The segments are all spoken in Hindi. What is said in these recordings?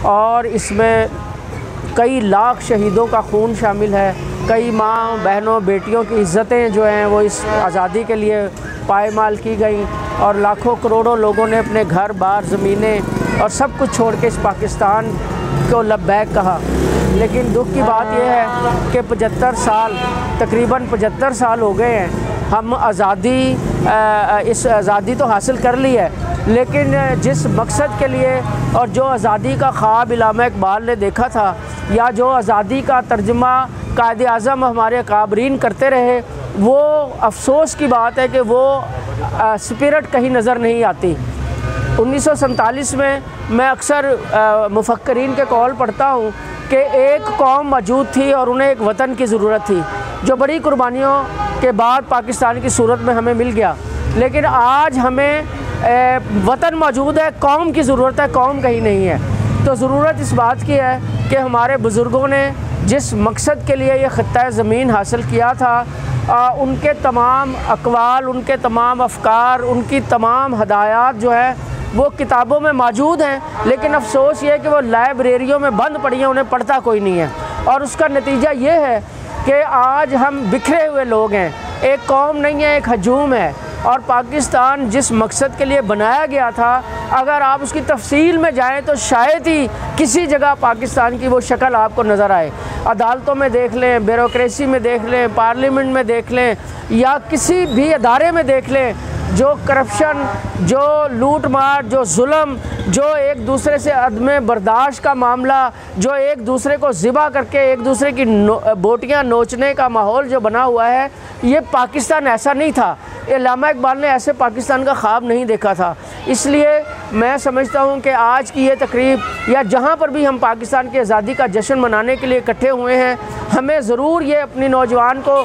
और इसमें कई लाख शहीदों का खून शामिल है, कई माँ बहनों बेटियों की इज़्ज़तें जो हैं वो इस आज़ादी के लिए पायमाल की गई और लाखों करोड़ों लोगों ने अपने घर बार ज़मीनें और सब कुछ छोड़ के इस पाकिस्तान को लब्बैक कहा। लेकिन दुख की बात यह है कि 75 साल तकरीबन 75 साल हो गए हैं, हम इस आज़ादी तो हासिल कर ली है, लेकिन जिस मकसद के लिए और जो आज़ादी का ख्वाब इल्लामा इकबाल ने देखा था या जो आज़ादी का तर्जुमा कायद आज़म हमारे काबरीन करते रहे, वो अफसोस की बात है कि वो स्पिरिट कहीं नज़र नहीं आती। 1947 में मैं अक्सर मुफक्करीन के कौल पढ़ता हूँ कि एक कौम मौजूद थी और उन्हें एक वतन की ज़रूरत थी, जो बड़ी कुर्बानियों के बाद पाकिस्तान की सूरत में हमें मिल गया। लेकिन आज हमें वतन मौजूद है, कौम की ज़रूरत है, कौम कहीं नहीं है। तो ज़रूरत इस बात की है कि हमारे बुज़ुर्गों ने जिस मकसद के लिए ये ख़ित्ता ज़मीन हासिल किया था, उनके तमाम अक़वाल, उनके तमाम अफ़कार, उनकी तमाम हदायत जो है वो किताबों में मौजूद हैं, लेकिन अफसोस ये है कि वो लाइब्रेरियों में बंद पड़ी हैं, उन्हें पढ़ता कोई नहीं है। और उसका नतीजा ये है कि आज हम बिखरे हुए लोग हैं, एक कौम नहीं है, एक हजूम है। और पाकिस्तान जिस मकसद के लिए बनाया गया था, अगर आप उसकी तफसील में जाएं तो शायद ही किसी जगह पाकिस्तान की वो शक्ल आपको नज़र आए। अदालतों में देख लें, ब्यूरोक्रेसी में देख लें, पार्लियामेंट में देख लें या किसी भी अदारे में देख लें, जो करप्शन, जो लूट मार, जो जुल्म, जो एक दूसरे से अदम बर्दाश्त का मामला, जो एक दूसरे को ज़िबा करके एक दूसरे की बोटियाँ नोचने का माहौल जो बना हुआ है, ये पाकिस्तान ऐसा नहीं था। इल्लामा इकबाल ने ऐसे पाकिस्तान का ख्वाब नहीं देखा था। इसलिए मैं समझता हूँ कि आज की ये तकरीब या जहाँ पर भी हम पाकिस्तान की आज़ादी का जश्न मनाने के लिए इकट्ठे हुए हैं, हमें ज़रूर ये अपनी नौजवान को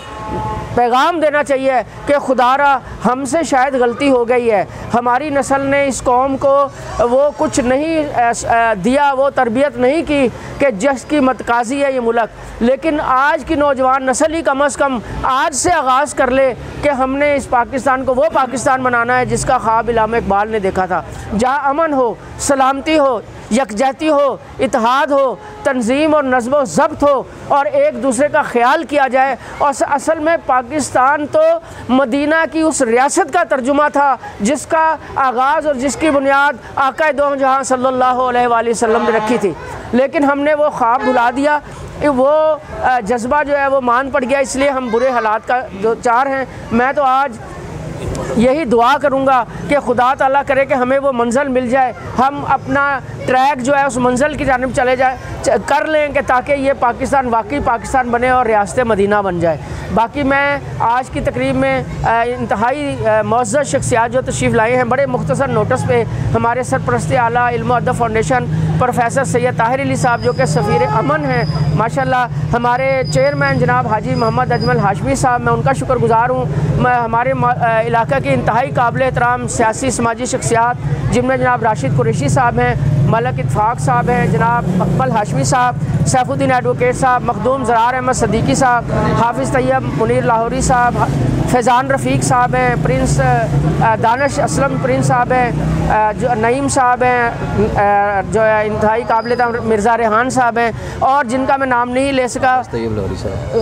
पैगाम देना चाहिए कि खुदारा हमसे शायद गलती हो गई है, हमारी नस्ल ने इस कौम को वो कुछ नहीं दिया, वो तरबियत नहीं की कि जिसकी मतकाजी है ये मुल्क। लेकिन आज की नौजवान नस्ल ही कम अज़ कम आज से आगाज़ कर ले कि हमने इस पाकिस्तान को वो पाकिस्तान बनाना है जिसका ख्वाब इल्लामा इकबाल ने देखा था, जहाँ अमन हो, सलामती हो, यकजहती हो, इत्तेहाद हो, तंजीम और नज़्म व ज़ब्त हो और एक दूसरे का ख्याल किया जाए। और असल में पाकिस्तान तो मदीना की उस रियासत का तर्जुमा था जिसका आगाज़ और जिसकी बुनियाद आका दो जहां सल्लल्लाहु अलैहि वसल्लम ने रखी थी। लेकिन हमने वो ख्वाब भुला दिया, वो जज्बा जो है वो मान पड़ गया, इसलिए हम बुरे हालात का दो चार हैं। मैं तो आज यही दुआ करूँगा कि खुदा ताला करे कि हमें वो मंज़िल मिल जाए, हम अपना ट्रैक जो है उस मंज़िल की जानिब चले कर लें कि ताकि ये पाकिस्तान वाकई पाकिस्तान बने और रियासत मदीना बन जाए। बाकी मैं आज की तकरीब में इंतहाई मुअज़्ज़ज़ शख्सियात जो तशरीफ़ लाए हैं, बड़े मुख्तसर नोटिस पे हमारे सरपरस्ती आला इल्म अदब फाउंडेशन प्रोफेसर सैयद ताहिर अली साहब जो कि सफ़ीर अमन हैं माशाल्लाह, हमारे चेयरमैन जनाब हाजी मोहम्मद अजमल हाशमी साहब, मैं उनका शुक्रगुज़ार हूँ। मैं हमारे इलाका के इंतहाई काबिल एहतराम सियासी समाजी शख्सियात जिनमें जनाब राशिद कुरैशी साहब हैं, मलक इत्तफाक साहब हैं, जनाब अकबल हाशमी साहब, सैफुद्दीन एडवोकेट साहब, मखदूम ज़रार अहमद सदीकी साहब, हाफिज़ तैयब मुनीर लाहौरी साहब, फैज़ान रफ़ीक साहब हैं, प्रिंस दानिश असलम प्रिंस साहब हैं, जो नईम साहब हैं, जो है इंतहाई काबिल मिर्ज़ा रेहान साहब हैं, और जिनका मैं नाम नहीं ले सका,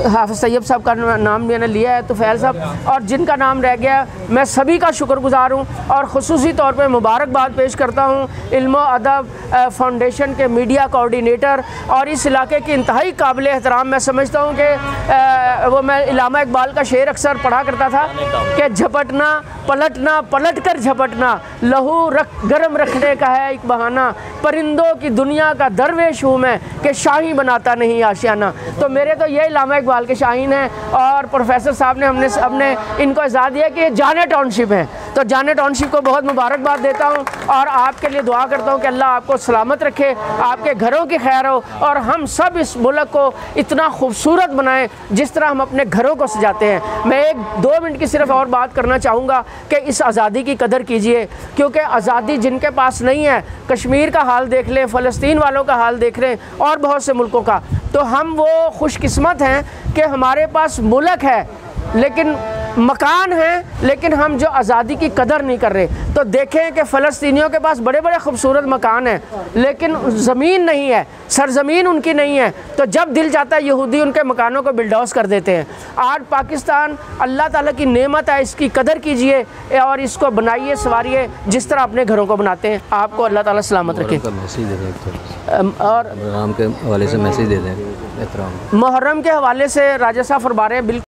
हाफिज़ तैयब साहब का नाम मैंने लिया है, तुफ़ैल साहब, और जिनका नाम रह गया, मैं सभी का शुक्रगुज़ार हूँ। और ख़ुसूसी तौर पर मुबारकबाद पेश करता हूँ इल्म अदब फाउंडेशन के मीडिया कोऑर्डिनेटर और इस इलाके की इंतहाई काबिल एहतराम। मैं समझता हूँ कि वो मैं इल्लामा इकबाल का शेर अक्सर पढ़ा करता था कि झपटना पलटना पलट कर झपटना, लहू गरम रखने का है एक बहाना, परिंदों की दुनिया का दरवेश हूँ मैं कि शाही बनाता नहीं आशियाना। तो मेरे तो ये इल्लामा इकबाल के शाहीन हैं और प्रोफेसर साहब ने हमने इनको इजाज़त दिया कि जाने टाउनशिप हैं, तो जाने टाउनशिप को बहुत मुबारकबाद देता हूँ और आपके लिए दुआ करता हूँ कि अल्लाह आपको सलामत रखे, आपके घरों की खैर हो और हम सब इस मुल्क को इतना खूबसूरत बनाएं जिस तरह हम अपने घरों को सजाते हैं। मैं 1-2 मिनट की सिर्फ और बात करना चाहूँगा कि इस आज़ादी की कदर कीजिए, क्योंकि आज़ादी जिनके पास नहीं है, कश्मीर का हाल देख लें, फ़लस्तीन वालों का हाल देख लें और बहुत से मुल्कों का, तो हम वो खुशकिस्मत हैं कि हमारे पास मुल्क है, लेकिन मकान हैं लेकिन हम जो आज़ादी की कदर नहीं कर रहे। तो देखें कि फ़लस्तीनियों के पास बड़े बड़े खूबसूरत मकान हैं लेकिन ज़मीन नहीं है, सरज़मीन उनकी नहीं है। तो जब दिल जाता है यहूदी उनके मकानों को बिल्डोज़ कर देते हैं। आज पाकिस्तान अल्लाह ताला की नेमत है, इसकी कदर कीजिए और इसको बनाइए, संवारिए जिस तरह अपने घरों को बनाते हैं। आपको अल्लाह ताला सलामत रखे। और मुहर्रम के हवाले से मैसेज दे दें। मुहर्रम के हवाले से राजा साहब फरमा रहे हैं बिल्कुल